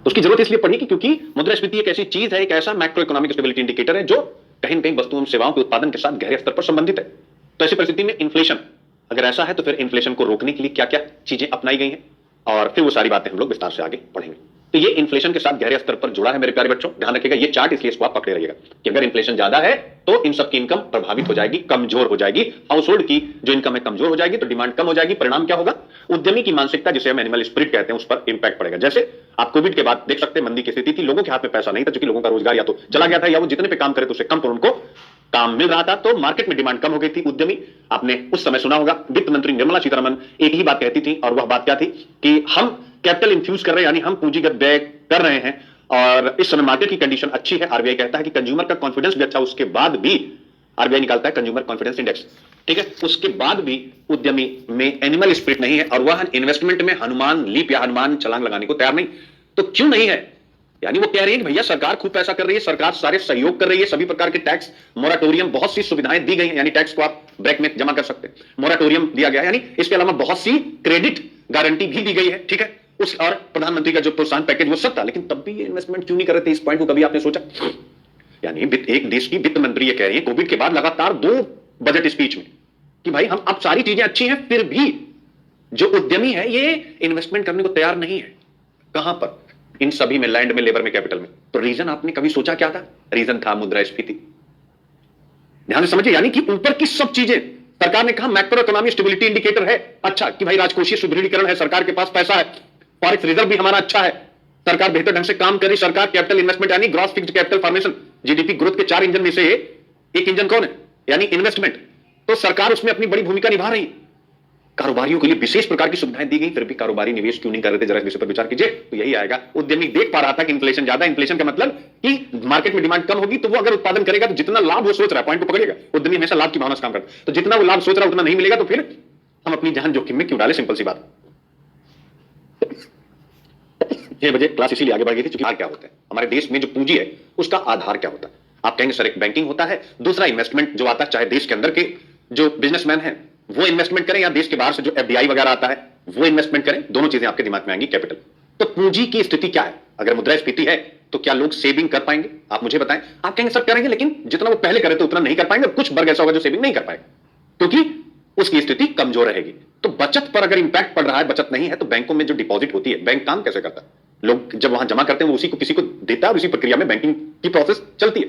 तो उसकी जरूरत इसलिए पड़ी कि क्योंकि मुद्रास्फीति एक ऐसी चीज है, एक ऐसा मैक्रो इकोनॉमिक स्टेबिलिटी इंडिकेटर है जो कहीं न कहीं वस्तुओं एवं सेवाओं के उत्पादन के साथ गहरे स्तर पर संबंधित है। तो ऐसी परिस्थिति में इन्फ्लेशन अगर ऐसा है तो फिर इन्फ्लेशन को रोकने के लिए क्या क्या चीजें अपनाई गई हैं और फिर वो सारी बातें हम लोग विस्तार से आगे पढ़ेंगे। तो ये इन्फ्लेशन के साथ गहरे स्तर पर जुड़ा है मेरे प्यारे बच्चों, ध्यान रखिएगा। ये चार्ट इसलिए इसको आप पकड़े रहिएगा कि अगर इन्फ्लेशन ज्यादा है तो इन सब की इनकम प्रभावित हो जाएगी, कमजोर हो जाएगी। हाउस होल्ड की जो इनकम है कमजोर हो जाएगी तो डिमांड कम हो जाएगी। परिणाम क्या होगा? उद्यमी की मानसिकता, जिसे हम एनिमल स्पिरिट कहते हैं, उस पर इंपैक्ट पड़ेगा। जैसे आप कोविड के बाद देख सकते हैं मंदी की स्थिति थी, लोगों के हाथ में पैसा नहीं था, क्योंकि लोगों का रोजगार या तो चला गया था या वो जितने पे काम करे तो उससे कम पर उनको काम मिल रहा था, तो मार्केट में डिमांड कम हो गई थी। उद्यमी, आपने उस समय सुना होगा वित्त मंत्री निर्मला सीतारमण एक ही बात कहती थी और वह बात क्या थी कि हम कैपिटल इंफ्यूज कर रहे हैं, यानी हम पूंजीगत व्यय कर रहे हैं और इस समय मार्केट की कंडीशन अच्छी है। आरबीआई कहता है कि कंज्यूमर का कॉन्फिडेंस भी अच्छा, उसके बाद भी आरबीआई निकालता है कंज्यूमर कॉन्फिडेंस इंडेक्स, ठीक है, उसके बाद भी उद्यमी में एनिमल स्पिरिट नहीं है और वह इन्वेस्टमेंट में हनुमान लीप या हनुमान छलांग लगाने को तैयार नहीं। तो क्यों नहीं है? यानी वो कह रही है कि भैया सरकार खूब पैसा कर रही है, सरकार सारे सहयोग कर रही है, सभी प्रकार के टैक्स मोराटोरियम, बहुत सी सुविधाएं दी गई हैं, यानी टैक्स को आप ब्रेक में जमा कर सकते हैं, मोराटोरियम दिया गया है, यानी इसके अलावा बहुत सी क्रेडिट गारंटी भी दी गई है, ठीक है, उस और प्रधानमंत्री का जो प्रोत्साहन पैकेज वो सब था। लेकिन तब भी ये इन्वेस्टमेंट क्यों नहीं कर रहे थे? इस पॉइंट को कभी आपने सोचा? यानी एक देश की वित्त मंत्री ये कह रही है कोविड के बाद लगातार 2 बजट स्पीच में कि भाई हम अब सारी चीजें अच्छी हैं, फिर भी जो उद्यमी है ये इन्वेस्टमेंट करने को तैयार नहीं है। कहां पर? इन सभी में, लैंड में, लेबर में, कैपिटल में। तो रीजन आपने कभी सोचा क्या था? रीजन था मुद्रास्फीति। ध्यान से समझिए, यानी कि ऊपर की सब चीजें सरकार ने कहा मैक्रो इकोनॉमिक स्टेबिलिटी इंडिकेटर है अच्छा कि भाई राजकोषीय सुदृढ़ीकरण है, सरकार के पास पैसा है, फॉरेक्स रिजर्व भी हमारा अच्छा है, सरकार बेहतर ढंग से काम कर रही, सरकार कैपिटल इन्वेस्टमेंट यानी gross fixed capital formation, GDP growth के 4 इंजन में से एक इंजन कौन है? यानी इन्वेस्टमेंट। तो सरकार उसमें अपनी बड़ी भूमिका निभा रही। कारोबारियों के लिए विशेष प्रकार की सुविधाएं दी गई, फिर भी कारोबारी निवेश क्यों नहीं कर रहे थे? जरा इस विषय पर विचार कीजिए तो यही आएगा। उद्यमी देख पा रहा था कि इन्फ्लेशन ज्यादा, इन्फ्लेशन का मतलब कि मार्केट में डिमांड कम होगी, तो वो अगर उत्पादन करेगा तो जितना लाभ वो सोच रहा है, पॉइंट को पकड़िएगा, उद्यमी हमेशा लाभ की भावना से काम करता है, तो जितना वो लाभ सोच रहा है उतना नहीं मिलेगा, तो फिर हम अपनी जान जोखिम में क्यों डाले? सिंपल सी बात। 6 बजे क्लास इसीलिए आगे बढ़ गई थी क्योंकि क्या होता है हमारे देश में जो पूंजी है उसका आधार क्या होता है? आप कहेंगे सर एक बैंकिंग होता है, दूसरा इन्वेस्टमेंट जो आता है, चाहे देश के अंदर के जो बिजनेसमैन है वो इन्वेस्टमेंट करें या देश के बाहर से जो एफडीआई वगैरह आता है वो इन्वेस्टमेंट करें, दोनों चीजें आपके दिमाग में आएंगी। कैपिटल, तो पूंजी की स्थिति क्या है? अगर मुद्रास्फीति है तो क्या लोग सेविंग कर पाएंगे? आप मुझे बताएं। आप कहेंगे सर करेंगे, लेकिन जितना वो पहले करे तो उतना नहीं कर पाएंगे, कुछ वर्ग ऐसा होगा जो सेविंग नहीं कर पाएगा क्योंकि उसकी स्थिति कमजोर रहेगी। तो बचत पर अगर इंपैक्ट पड़ रहा है, बचत नहीं है, तो बैंकों में जो डिपॉजिट होती है, बैंक काम कैसे करता है? लोग जब वहां जमा करते हैं वो उसी को किसी को देता है और उसी प्रक्रिया में बैंकिंग की प्रोसेस चलती है।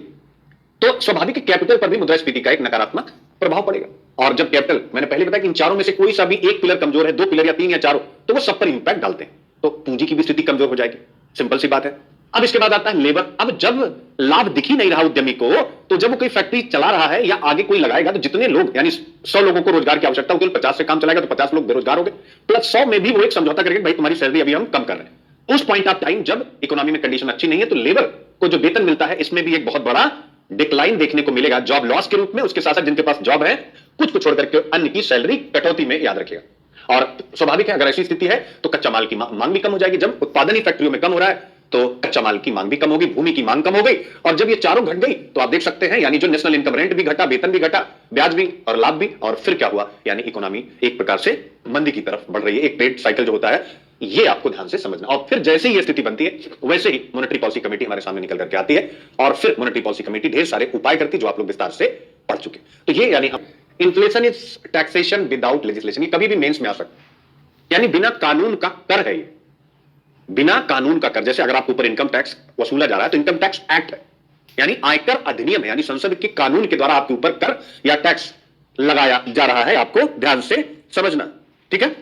तो स्वाभाविक कैपिटल पर भी मुद्रास्फीति का एक नकारात्मक प्रभाव पड़ेगा। और जब कैपिटल, मैंने पहले बताया कि इन चारों में से कोई सा भी एक पिलर कमजोर है, 2 पिलर या 3 या 4, तो वो सब पर इंपैक्ट डालते हैं, तो पूंजी की भी स्थिति कमजोर हो जाएगी। सिंपल सी बात है। अब इसके बाद आता है लेबर। अब जब लाभ दिख ही नहीं रहा उद्यमी को, तो जब वो कोई फैक्ट्री चला रहा है या आगे कोई लगाएगा, तो जितने लोग, यानी 100 लोगों को रोजगार की आवश्यकता होगी, 50 से काम चलाएगा तो 50 लोग बेरोजगार हो गए, प्लस 100 में भी वो एक समझौता करेंगे भाई तुम्हारी सैलरी अभी हम कम कर रहे हैं। उस पॉइंट ऑफ टाइम जब इकोनॉमी में कंडीशन अच्छी नहीं है, तो लेबर को जो वेतन मिलता है इसमें भी एक बहुत बड़ा डिक्लाइन देखने को मिलेगा, जॉब लॉस के रूप में। उसके साथ साथ जिनके पास जॉब है, कुछ को छोड़कर के अन्य की सैलरी कटौती में, याद रखिएगा। और स्वाभाविक है अगर ऐसी स्थिति है तो कच्चा माल की मांग भी कम हो जाएगी। जब उत्पादन ही फैक्ट्रियों में कम हो रहा है तो कच्चा माल की मांग भी कम होगी, भूमि की मांग कम हो गई, और जब ये चारों घट गई तो आप देख सकते हैं, यानी जो नेशनल इनकम, रेंट भी घटा, वेतन भी घटा, ब्याज भी और लाभ भी, और फिर क्या हुआ? यानी इकोनॉमी एक प्रकार से मंदी की तरफ बढ़ रही है। एक ट्रेड साइकिल जो होता है ये आपको ध्यान से समझना। और फिर जैसे ही ये स्थिति बनती है वैसे ही मॉनेटरी पॉलिसी कमेटी हमारे सामने निकल करके आती है, और फिर मॉनेटरी पॉलिसी कमेटी ढेर सारे उपाय करती है जो आप लोग विस्तार से पढ़ चुके। तो ये यानी हम, inflation is taxation without legislation, ये कभी भी मेंस में आ सकता है, यानी बिना कानून का कर है ये, बिना कानून का कर। जैसे अगर आपके ऊपर इनकम टैक्स वसूला जा रहा है तो इनकम टैक्स एक्ट है, यानी आयकर अधिनियम है, यानी संसद के कानून के द्वारा आपके ऊपर कर या टैक्स लगाया जा रहा है, आपको ध्यान से समझना, ठीक है।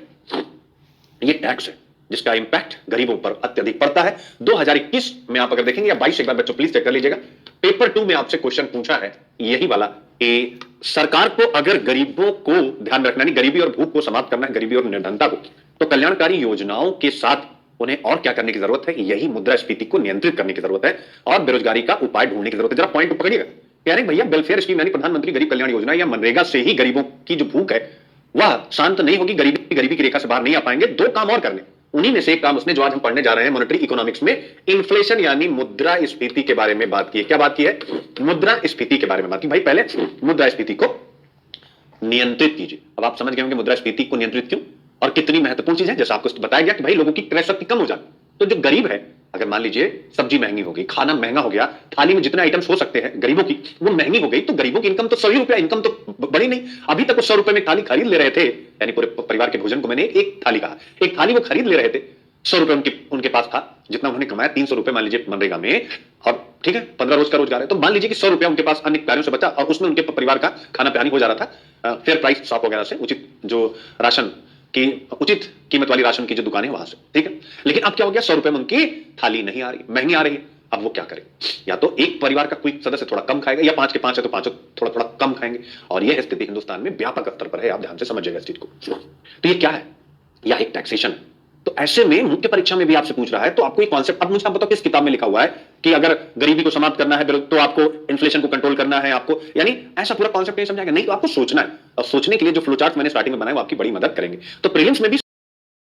ये टैक्स है जिसका इंपैक्ट गरीबों पर अत्यधिक पड़ता है। 2021 में आप अगर देखेंगे या 22, एक बार बच्चों प्लीज चेक कर लीजिएगा, पेपर 2 में आपसे क्वेश्चन पूछा है यही वाला कि सरकार को अगर गरीबों को ध्यान रखना, नहीं गरीबी और भूख को समाप्त करना है, गरीबी और निर्धनता को, तो कल्याणकारी योजनाओं के साथ उन्हें और क्या करने की जरूरत है? यही मुद्रास्फीति को नियंत्रित करने की जरूरत है और बेरोजगारी का उपाय ढूंढने की जरूरत है। जरा पॉइंट को पकड़िएगा, कह रहे भैया वेलफेयर स्कीम यानी प्रधानमंत्री गरीब कल्याण योजना या मनरेगा से ही गरीबों की जो भूख है वह शांत नहीं होगी, गरीबी की रेखा से बाहर नहीं आ पाएंगे। 2 काम और करने, उन्हीं में से एक काम उसने जो आज हम पढ़ने जा रहे हैं मॉनेटरी इकोनॉमिक्स में, इन्फ्लेशन यानी मुद्रास्फीति के बारे में बात की है। क्या बात की है? मुद्रास्फीति के बारे में बात की। भाई पहले मुद्रास्फीति को नियंत्रित कीजिए। अब आप समझ गए होंगे मुद्रास्फीति को नियंत्रित क्यों और कितनी महत्वपूर्ण चीज है। जैसा आपको बताया गया कि भाई लोगों की क्रय शक्ति कम हो जाती, तो जो गरीब है अगर मान लीजिए सब्जी महंगी हो गई, खाना महंगा हो गया, थाली में जितने आइटम्स हो सकते हैं गरीबों की वो महंगी हो गई, तो गरीबों की इनकम तो 100 रुपया, इनकम तो बढ़ी नहीं। अभी तक वो 100 रुपए में थाली खरीद ले रहे थे, यानी पूरे परिवार के भोजन को मैंने एक थाली कहा, एक थाली वो खरीद ले रहे थे, 100 रुपए उनके पास था, जितना उन्होंने कमाया 300 रुपए मान लीजिए मनरेगा में, और ठीक है 15 रोज का रोजगार है, तो मान लीजिए कि 100 रुपया उनके पास अन्य कार्यों से बचा और उसमें उनके परिवार का खाना पानी हो जा रहा था फेयर प्राइस शॉप वगैरह से, उचित जो राशन की उचित कीमत वाली राशन की जो दुकान है वहां से, ठीक है। लेकिन अब क्या हो गया, 100 रुपए में उनकी थाली नहीं आ रही, महंगी आ रही है। अब वो क्या करे, या तो एक परिवार का कोई सदस्य थोड़ा कम खाएगा, या 5 के 5 है तो पांचों थोड़ा थोड़ा कम खाएंगे, और यह स्थिति हिंदुस्तान में व्यापक स्तर पर है, आप ध्यान से समझिएगा इस चीज को। तो ये क्या है, या एक टैक्सेशन है। तो ऐसे में मुख्य परीक्षा में भी आपसे पूछ रहा है, तो आपको ये कॉन्सेप्ट, अब मुझे आप बताओ किस किताब में लिखा हुआ है कि अगर गरीबी को समाप्त करना है तो आपको इन्फ्लेशन को कंट्रोल करना है, आपको यानी ऐसा पूरा कॉन्सेप्ट नहीं समझाएगा, नहीं तो आपको सोचना है, और सोचने के लिए जो फ्लो चार्ट मैंने स्टार्टिंग में बनाया वो आपकी बड़ी मदद करेंगे। तो प्रीलिम्स में भी